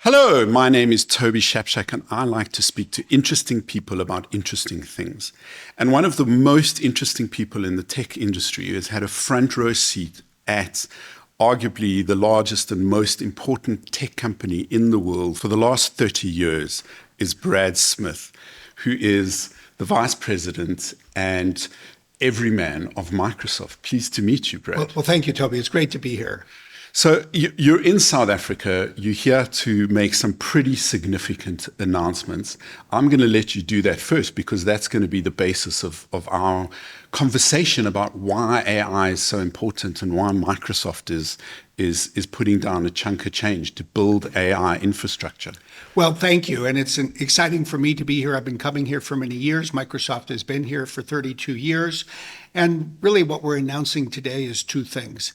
Hello, my name is Toby Shapshak, and I like to speak to interesting people about interesting things. And one of the most interesting people in the tech industry has had a front row seat at arguably the largest and most important tech company in the world for the last 30 years is Brad Smith, who is the vice president and everyman of Microsoft. Pleased to meet you, Brad. Well, thank you, Toby. It's great to be here. So you're in South Africa. You're here to make some pretty significant announcements. I'm going to let you do that first because that's going to be the basis of our conversation about why AI is so important and why Microsoft is putting down a chunk of change to build AI infrastructure. Well, thank you. And it's exciting for me to be here. I've been coming here for many years. Microsoft has been here for 32 years. And really what we're announcing today is two things.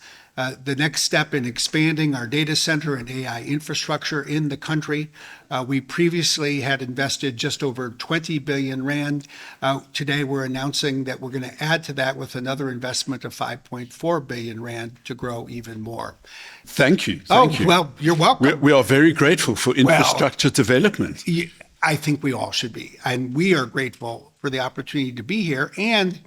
The next step in expanding our data center and AI infrastructure in the country. We previously had invested just over 20 billion Rand. Today, we're announcing that we're going to add to that with another investment of 5.4 billion Rand to grow even more. Thank you. Thank you. Well, you're welcome. We are very grateful for infrastructure development. I think we all should be. And we are grateful for the opportunity to be here. And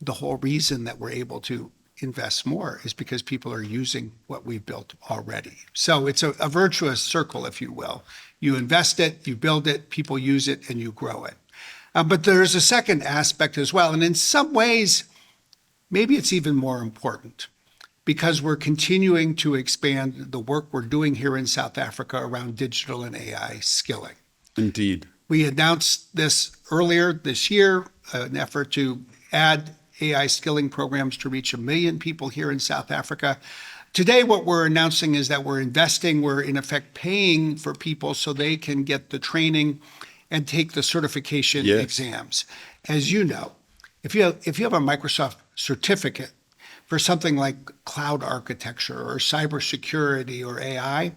the whole reason that we're able to invest more is because people are using what we've built already. So it's a virtuous circle, if you will. You invest it, you build it, people use it, and you grow it. But there's a second aspect as well. And in some ways, maybe it's even more important because we're continuing to expand the work we're doing here in South Africa around digital and AI skilling. Indeed. We announced this earlier this year, an effort to add AI skilling programs to reach 1 million people here in South Africa. Today, what we're announcing is that we're investing, we're in effect paying for people so they can get the training and take the certification exams. As you know, if you have a Microsoft certificate for something like cloud architecture or cybersecurity or AI,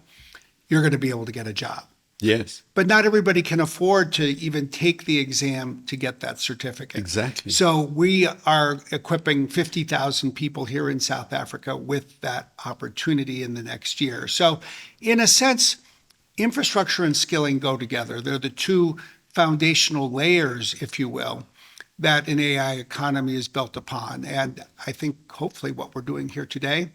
you're going to be able to get a job. Yes. But not everybody can afford to even take the exam to get that certificate. Exactly. So we are equipping 50,000 people here in South Africa with that opportunity in the next year. So in a sense, infrastructure and skilling go together. They're the two foundational layers, if you will, that an AI economy is built upon. And I think hopefully what we're doing here today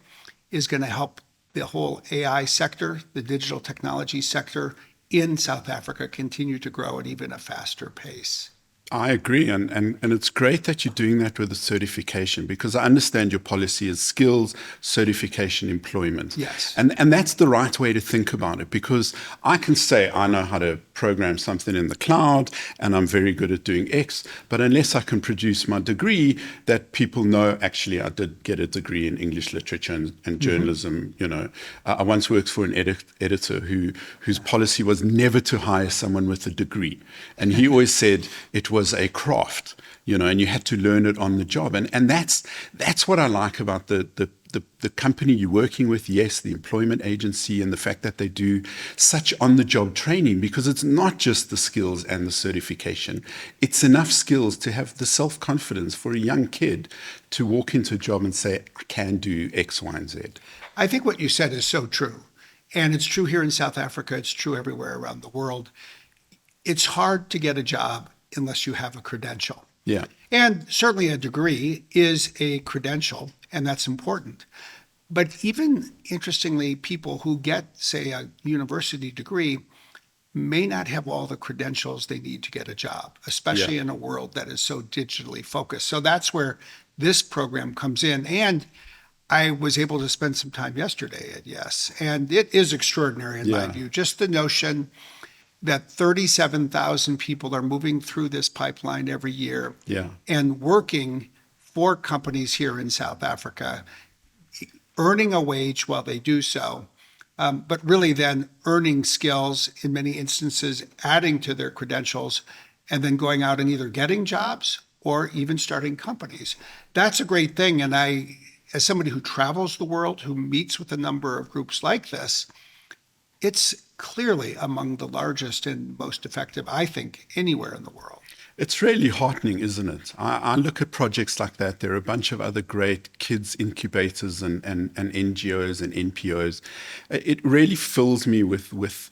is going to help the whole AI sector, the digital technology sector, in South Africa continue to grow at even a faster pace. I agree. And it's great that you're doing that with the certification because I understand your policy is skills, certification, employment. Yes. And that's the right way to think about it because I can say I know how to program something in the cloud and I'm very good at doing X, but unless I can produce my degree that people know, actually, I did get a degree in English literature and journalism. You know, I once worked for an editor whose policy was never to hire someone with a degree. And he always said it was a craft, you know, and you had to learn it on the job. And that's what I like about the company you're working with, yes, the employment agency, and the fact that they do such on-the-job training, because it's not just the skills and the certification. It's enough skills to have the self-confidence for a young kid to walk into a job and say, I can do X, Y, and Z. I think what you said is so true. And it's true here in South Africa. It's true everywhere around the world. It's hard to get a job unless you have a credential. Yeah. And certainly a degree is a credential, and that's important. But even interestingly, people who get, say, a university degree may not have all the credentials they need to get a job, especially in a world that is so digitally focused. So that's where this program comes in. And I was able to spend some time yesterday at Yes, and it is extraordinary in my view. Just the notion that 37,000 people are moving through this pipeline every year and working for companies here in South Africa, earning a wage while they do so, but really then earning skills in many instances, adding to their credentials, and then going out and either getting jobs or even starting companies. That's a great thing. And I, as somebody who travels the world, who meets with a number of groups like this, it's clearly among the largest and most effective, I think, anywhere in the world. It's really heartening, isn't it? I look at projects like that. There are a bunch of other great kids incubators and NGOs and NPOs. It really fills me with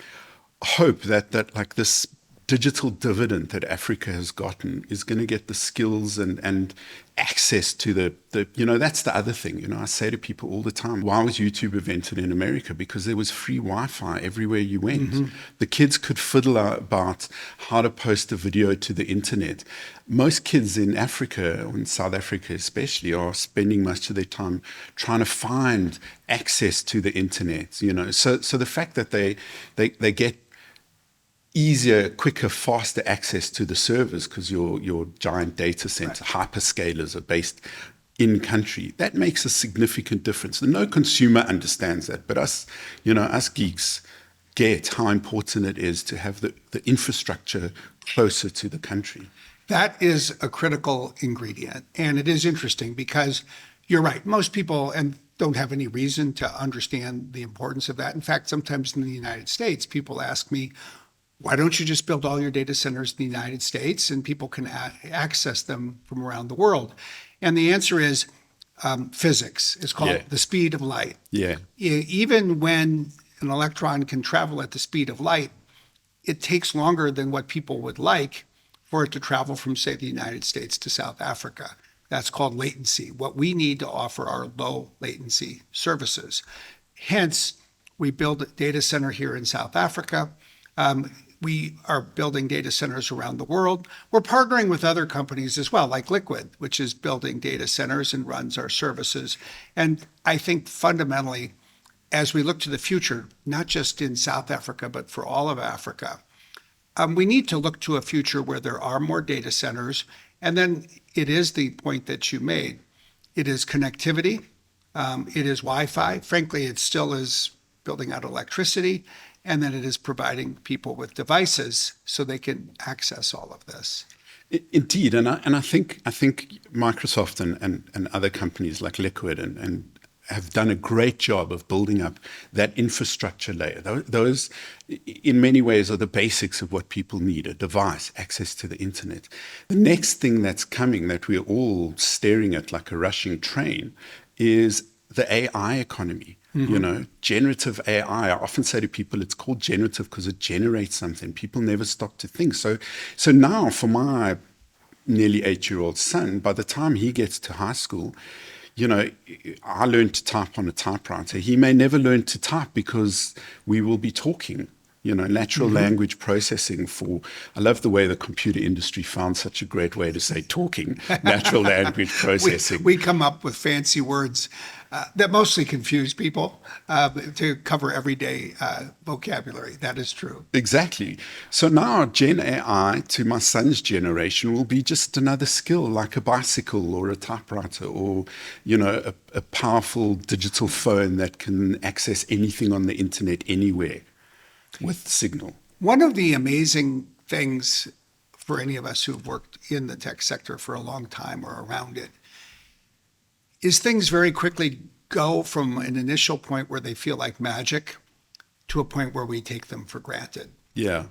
hope that like this digital dividend that Africa has gotten is going to get the skills and access to the that's the other thing. I say to people all the time, why was YouTube invented in America? Because there was free Wi-Fi everywhere you went. The kids could fiddle about how to post a video to the internet. Most kids in Africa, or in South Africa especially, are spending most of their time trying to find access to the internet. So the fact that they get easier, quicker, faster access to the servers because your giant data center hyperscalers are based in country. That makes a significant difference. And no consumer understands that, but us geeks get how important it is to have the infrastructure closer to the country. That is a critical ingredient. And it is interesting because you're right. Most people don't have any reason to understand the importance of that. In fact, sometimes in the United States, people ask me, why don't you just build all your data centers in the United States and people can access them from around the world? And the answer is physics. It's called the speed of light. Yeah. Even when an electron can travel at the speed of light, it takes longer than what people would like for it to travel from, say, the United States to South Africa. That's called latency. What we need to offer are low latency services. Hence, we build a data center here in South Africa. We are building data centers around the world. We're partnering with other companies as well, like Liquid, which is building data centers and runs our services. And I think fundamentally, as we look to the future, not just in South Africa, but for all of Africa, we need to look to a future where there are more data centers. And then it is the point that you made. It is connectivity. It is Wi-Fi. Frankly, it still is building out electricity. And then it is providing people with devices so they can access all of this. Indeed, and I think Microsoft and other companies like Liquid and have done a great job of building up that infrastructure layer. Those, in many ways, are the basics of what people need: a device, access to the internet. The next thing that's coming that we're all staring at like a rushing train is the AI economy. Generative AI. I often say to people, it's called generative because it generates something. People never stop to think. So now for my nearly 8-year-old son, by the time he gets to high school, I learned to type on a typewriter. He may never learn to type because we will be talking. Natural language processing I love the way the computer industry found such a great way to say talking, natural language processing. We come up with fancy words that mostly confuse people to cover everyday vocabulary. That is true. Exactly. So now Gen AI to my son's generation will be just another skill like a bicycle or a typewriter or, a powerful digital phone that can access anything on the internet anywhere with signal. One of the amazing things for any of us who've worked in the tech sector for a long time or around it is things very quickly go from an initial point where they feel like magic to a point where we take them for granted. Yeah.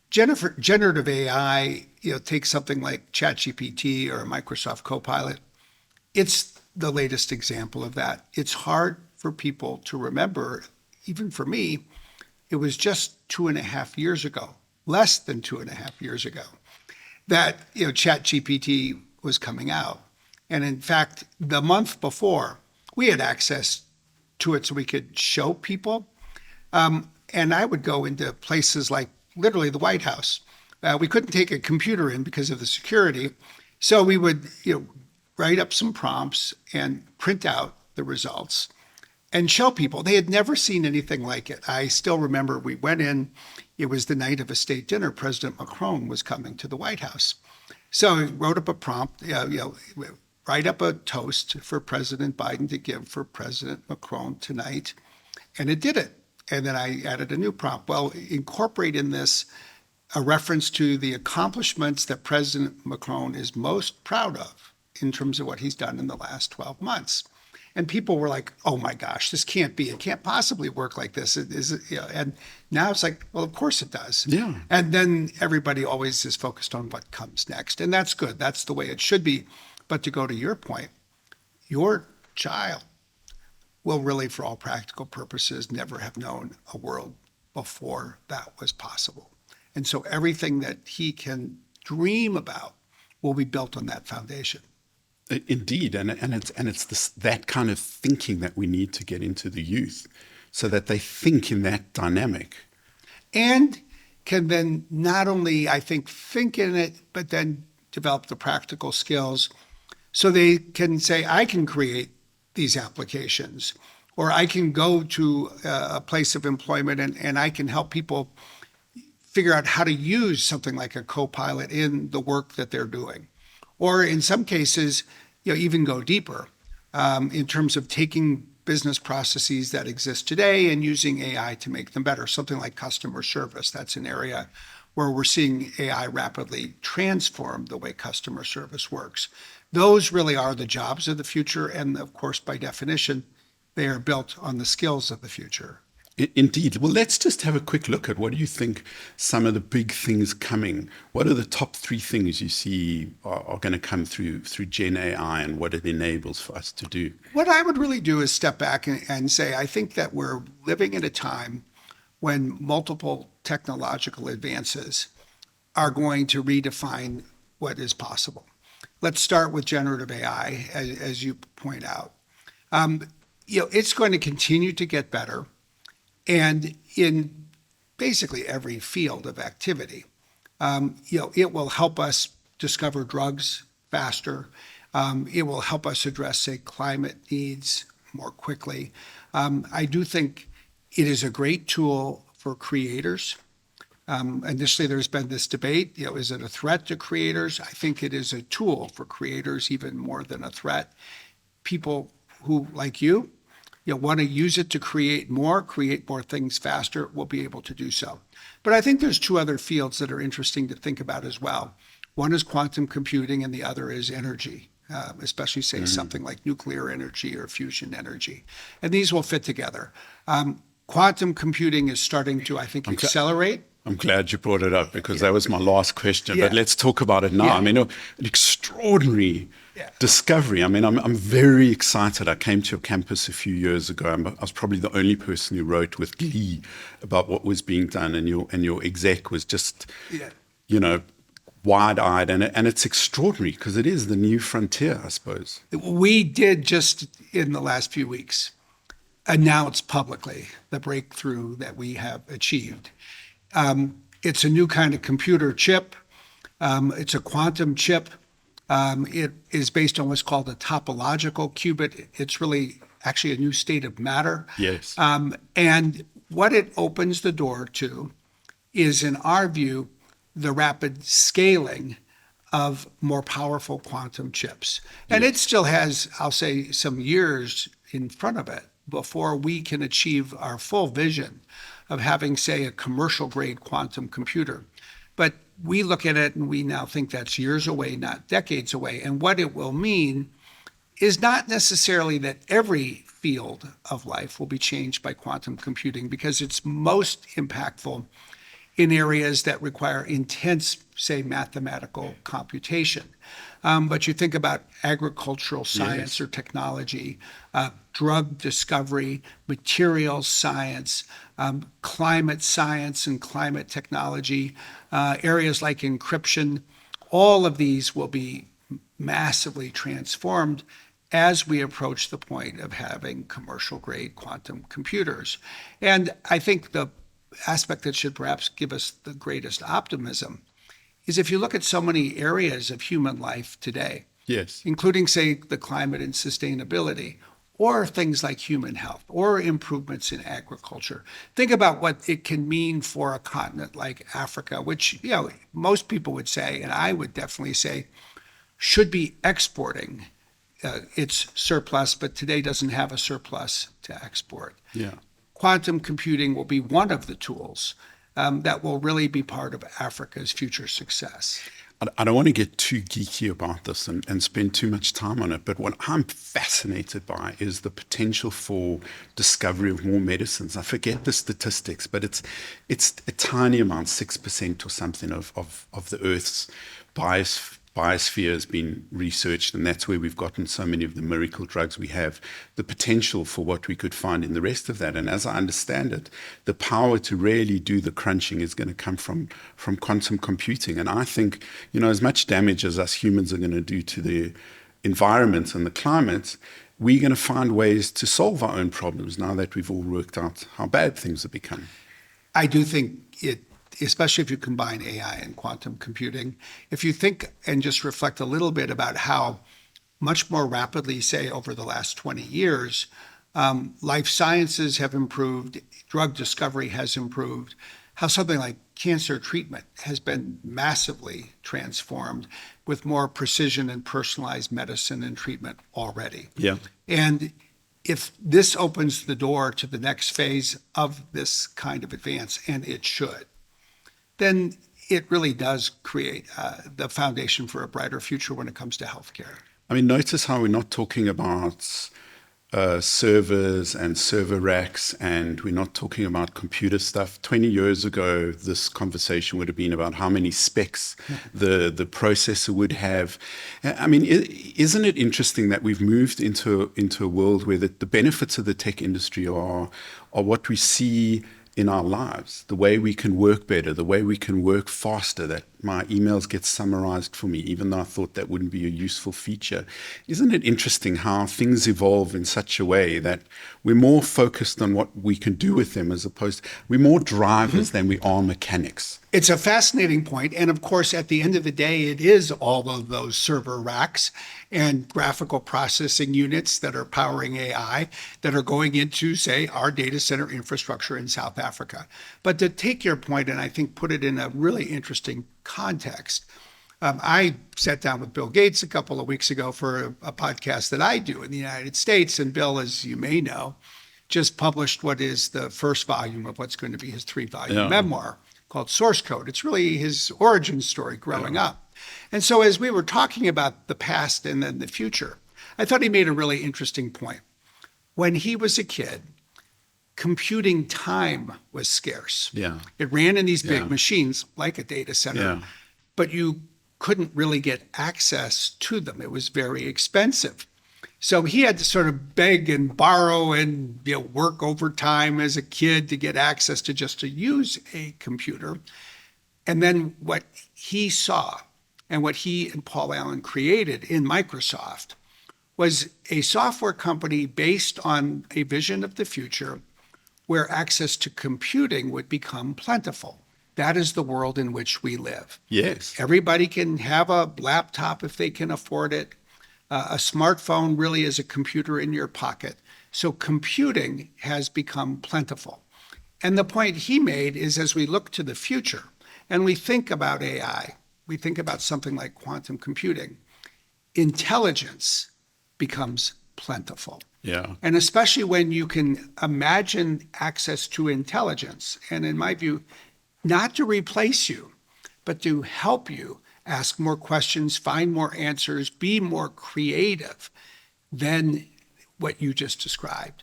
Generative AI, take something like ChatGPT or Microsoft Copilot. It's the latest example of that. It's hard for people to remember, even for me. It was just 2.5 years ago, less than 2.5 years ago, that ChatGPT was coming out. And in fact, the month before, we had access to it so we could show people. And I would go into places like literally the White House. We couldn't take a computer in because of the security. So we would write up some prompts and print out the results and show people. They had never seen anything like it. I still remember we went in, it was the night of a state dinner. President Macron was coming to the White House. So we wrote up a prompt, write up a toast for President Biden to give for President Macron tonight. And it did it. And then I added a new prompt. Well, incorporate in this a reference to the accomplishments that President Macron is most proud of in terms of what he's done in the last 12 months. And people were like, oh my gosh, this can't be, it can't possibly work like this. And now it's like, well, of course it does. Yeah. And then everybody always is focused on what comes next. And that's good. That's the way it should be. But to go to your point, your child will really, for all practical purposes, never have known a world before that was possible. And so everything that he can dream about will be built on that foundation. Indeed, and it's that kind of thinking that we need to get into the youth, so that they think in that dynamic. And can then not only, I think in it, but then develop the practical skills so they can say, I can create these applications, or I can go to a place of employment and I can help people figure out how to use something like a co-pilot in the work that they're doing. Or in some cases, even go deeper in terms of taking business processes that exist today and using AI to make them better. Something like customer service. That's an area where we're seeing AI rapidly transform the way customer service works. Those really are the jobs of the future. And of course, by definition, they are built on the skills of the future. Indeed. Well, let's just have a quick look at what do you think some of the big things coming. What are the top 3 things you see are going to come through Gen AI and what it enables for us to do? What I would really do is step back and say, I think that we're living in a time when multiple technological advances are going to redefine what is possible. Let's start with generative AI, as you point out. It's going to continue to get better. And in basically every field of activity, it will help us discover drugs faster. It will help us address, say, climate needs more quickly. I do think it is a great tool for creators. Initially, there's been this debate, is it a threat to creators? I think it is a tool for creators even more than a threat. People who, like you want to use it to create more things faster, will be able to do so. But I think there's 2 other fields that are interesting to think about as well. One is quantum computing and the other is energy, especially say something like nuclear energy or fusion energy. And these will fit together. Quantum computing is starting to, I think, accelerate. I'm glad you brought it up because that was my last question. Yeah. But let's talk about it now. Yeah. I mean, an extraordinary discovery. I mean, I'm very excited. I came to your campus a few years ago. I was probably the only person who wrote with glee about what was being done, and your exec was just, wide-eyed. And it's extraordinary because it is the new frontier, I suppose. We did just in the last few weeks announce publicly the breakthrough that we have achieved. It's a new kind of computer chip. It's a quantum chip. It is based on what's called a topological qubit. It's really actually a new state of matter. Yes. And what it opens the door to is, in our view, the rapid scaling of more powerful quantum chips. And it still has, I'll say, some years in front of it before we can achieve our full vision of having, say, a commercial grade quantum computer. But we look at it and we now think that's years away, not decades away. And what it will mean is not necessarily that every field of life will be changed by quantum computing, because it's most impactful in areas that require intense, say, mathematical computation. But you think about agricultural science or technology, drug discovery, materials science, climate science and climate technology, areas like encryption. All of these will be massively transformed as we approach the point of having commercial grade quantum computers. And I think the aspect that should perhaps give us the greatest optimism is if you look at so many areas of human life today, including, say, the climate and sustainability, or things like human health, or improvements in agriculture. Think about what it can mean for a continent like Africa, which, most people would say, and I would definitely say, should be exporting its surplus, but today doesn't have a surplus to export. Quantum computing will be one of the tools that will really be part of Africa's future success. I don't want to get too geeky about this and spend too much time on it, but what I'm fascinated by is the potential for discovery of more medicines. I forget the statistics, but it's a tiny amount, 6% or something of the Earth's biosphere has been researched, and that's where we've gotten so many of the miracle drugs we have, the potential for what we could find in the rest of that. And as I understand it, the power to really do the crunching is going to come from quantum computing. And I think, as much damage as us humans are going to do to the environment and the climate, we're going to find ways to solve our own problems now that we've all worked out how bad things have become. I do think it, especially if you combine AI and quantum computing, if you think and just reflect a little bit about how much more rapidly, say, over the last 20 years, life sciences have improved, drug discovery has improved, how something like cancer treatment has been massively transformed with more precision and personalized medicine and treatment already. Yeah. And if this opens the door to the next phase of this kind of advance, and it should, then it really does create the foundation for a brighter future when it comes to healthcare. I mean, notice how we're not talking about servers and server racks, and we're not talking about computer stuff. 20 years ago, this conversation would have been about how many specs the processor would have. I mean, isn't it interesting that we've moved into a world where the benefits of the tech industry are what we see in our lives, the way we can work better, the way we can work faster, that my emails get summarized for me, even though I thought that wouldn't be a useful feature. Isn't it interesting how things evolve in such a way that we're more focused on what we can do with them as opposed to, we're more drivers than we are mechanics? It's a fascinating point. And of course, at the end of the day, it is all of those server racks and graphical processing units that are powering AI that are going into, say, our data center infrastructure in South Africa. But to take your point, and I think put it in a really interesting context, I sat down with Bill Gates a couple of weeks ago for a podcast that I do in the United States. And Bill, as you may know, just published what is the first volume of what's going to be his 3-volume memoir called Source Code. It's really his origin story growing up. And so as we were talking about the past and then the future, I thought he made a really interesting point. When he was a kid, computing time was scarce. Yeah. It ran in these big machines like a data center, but you couldn't really get access to them. It was very expensive. So he had to sort of beg and borrow and work overtime as a kid to get access to use a computer. And then what he saw and what he and Paul Allen created in Microsoft was a software company based on a vision of the future where access to computing would become plentiful. That is the world in which we live. Yes. Everybody can have a laptop if they can afford it. A smartphone really is a computer in your pocket. So computing has become plentiful. And the point he made is as we look to the future and we think about AI, we think about something like quantum computing, intelligence becomes plentiful. Yeah. And especially when you can imagine access to intelligence, and in my view, not to replace you, but to help you ask more questions, find more answers, be more creative than what you just described,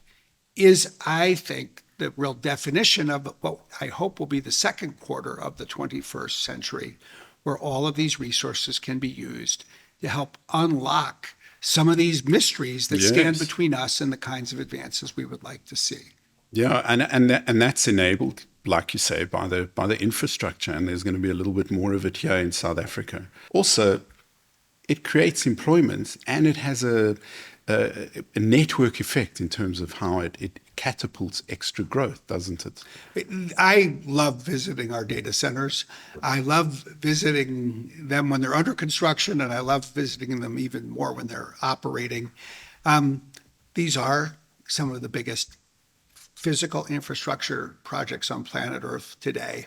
is, I think, the real definition of what I hope will be the second quarter of the 21st century, where all of these resources can be used to help unlock some of these mysteries that stand between us and the kinds of advances we would like to see. Yeah, and that's enabled, like you say, by the infrastructure, and there's going to be a little bit more of it here in South Africa. Also, it creates employment, and it has a network effect in terms of how it catapults extra growth, doesn't it? I love visiting our data centers. I love visiting them when they're under construction, and I love visiting them even more when they're operating. These are some of the biggest physical infrastructure projects on planet Earth today.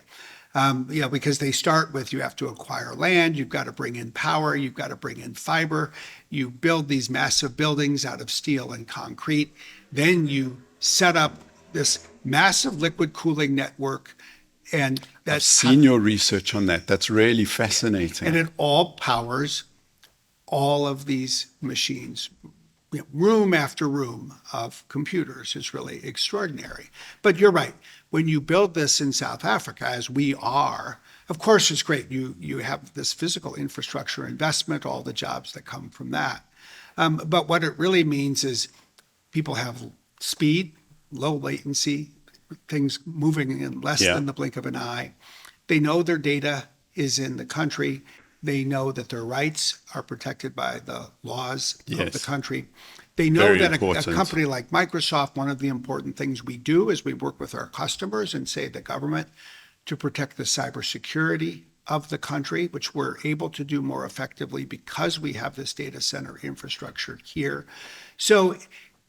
Because they start with, you have to acquire land, you've got to bring in power, you've got to bring in fiber, you build these massive buildings out of steel and concrete, then you set up this massive liquid cooling network. And I've seen your research on that. That's really fascinating. And it all powers all of these machines. room after room of computers is really extraordinary. But you're right. When you build this in South Africa, as we are, of course, it's great. You have this physical infrastructure investment, all the jobs that come from that. But what it really means is people have speed, low latency, things moving in less Yeah. than the blink of an eye. They know their data is in the country. They know that their rights are protected by the laws of the Yes. country. They know Very that a important. company like Microsoft, one of the important things we do is we work with our customers and say the government to protect the cybersecurity of the country, which we're able to do more effectively because we have this data center infrastructure here. So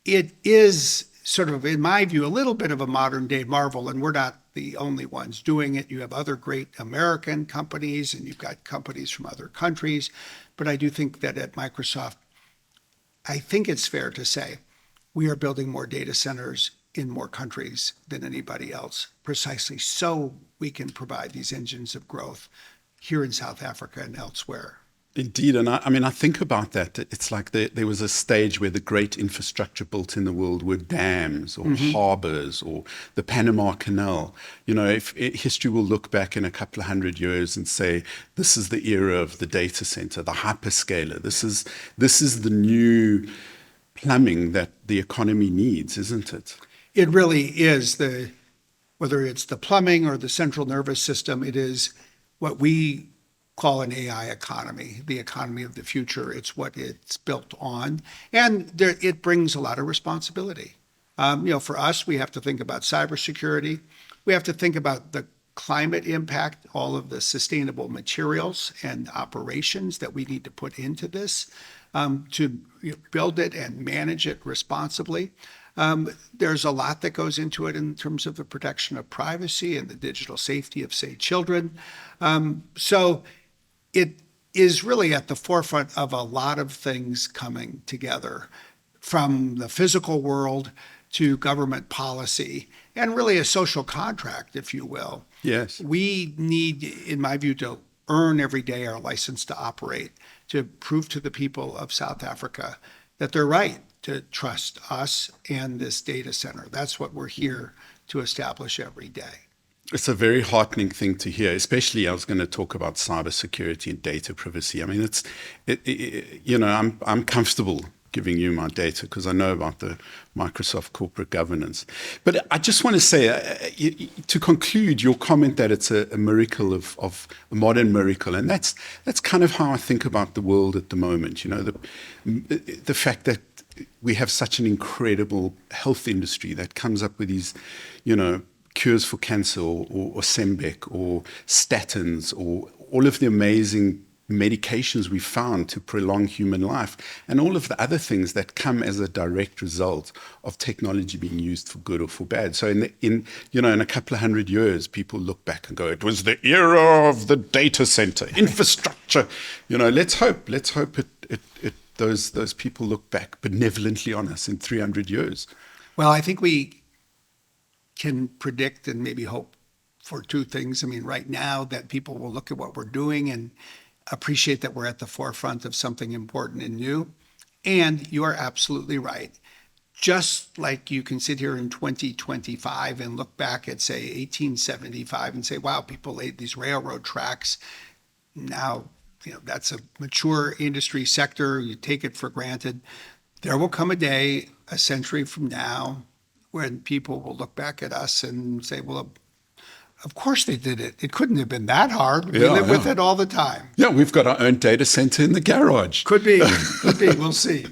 it is sort of, in my view, a little bit of a modern day marvel, and we're not the only ones doing it. You have other great American companies, and you've got companies from other countries. But I do think that at Microsoft, I think it's fair to say we are building more data centers in more countries than anybody else, precisely so we can provide these engines of growth here in South Africa and elsewhere. Indeed. And I mean, I think about that. It's like there was a stage where the great infrastructure built in the world were dams or harbors or the Panama Canal. You know, if history will look back in a couple of 100 years and say, this is the era of the data center, the hyperscaler. This is the new plumbing that the economy needs, isn't it? It really is whether it's the plumbing or the central nervous system, it is what we call an AI economy, the economy of the future. It's what it's built on. And it brings a lot of responsibility. For us, we have to think about cybersecurity. We have to think about the climate impact, all of the sustainable materials and operations that we need to put into this to build it and manage it responsibly. There's a lot that goes into it in terms of the protection of privacy and the digital safety of, say, children. So it is really at the forefront of a lot of things coming together, from the physical world to government policy and really a social contract, if you will. Yes. We need, in my view, to earn every day our license to operate, to prove to the people of South Africa that they're right to trust us and this data center. That's what we're here to establish every day. It's a very heartening thing to hear, especially I was going to talk about cybersecurity and data privacy. I mean, I'm comfortable giving you my data because I know about the Microsoft corporate governance. But I just want to say, to conclude your comment that it's a miracle of a modern miracle, and that's kind of how I think about the world at the moment. The fact that we have such an incredible health industry that comes up with these, cures for cancer or Sembec or statins or all of the amazing medications we found to prolong human life and all of the other things that come as a direct result of technology being used for good or for bad. So in a couple of 100 years, people look back and go, it was the era of the data center infrastructure. Let's hope those people look back benevolently on us in 300 years. Well, I think we can predict and maybe hope for two things. I mean, right now that people will look at what we're doing and appreciate that we're at the forefront of something important and new. And you are absolutely right. Just like you can sit here in 2025 and look back at, say, 1875 and say, wow, people laid these railroad tracks. Now, that's a mature industry sector. You take it for granted. There will come a day, a century from now, when people will look back at us and say, well, of course they did it. It couldn't have been that hard. We live with it all the time. Yeah, we've got our own data center in the garage. Could be. We'll see.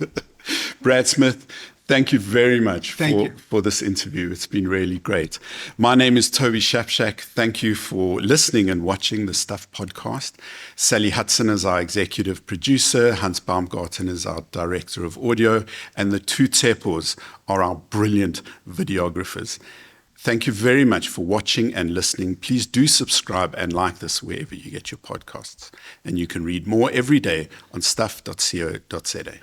Brad Smith, thank you very much for this interview. It's been really great. My name is Toby Shapshak. Thank you for listening and watching the Stuff podcast. Sally Hudson is our executive producer. Hans Baumgarten is our director of audio. And the two Tsepos are our brilliant videographers. Thank you very much for watching and listening. Please do subscribe and like this wherever you get your podcasts. And you can read more every day on stuff.co.za.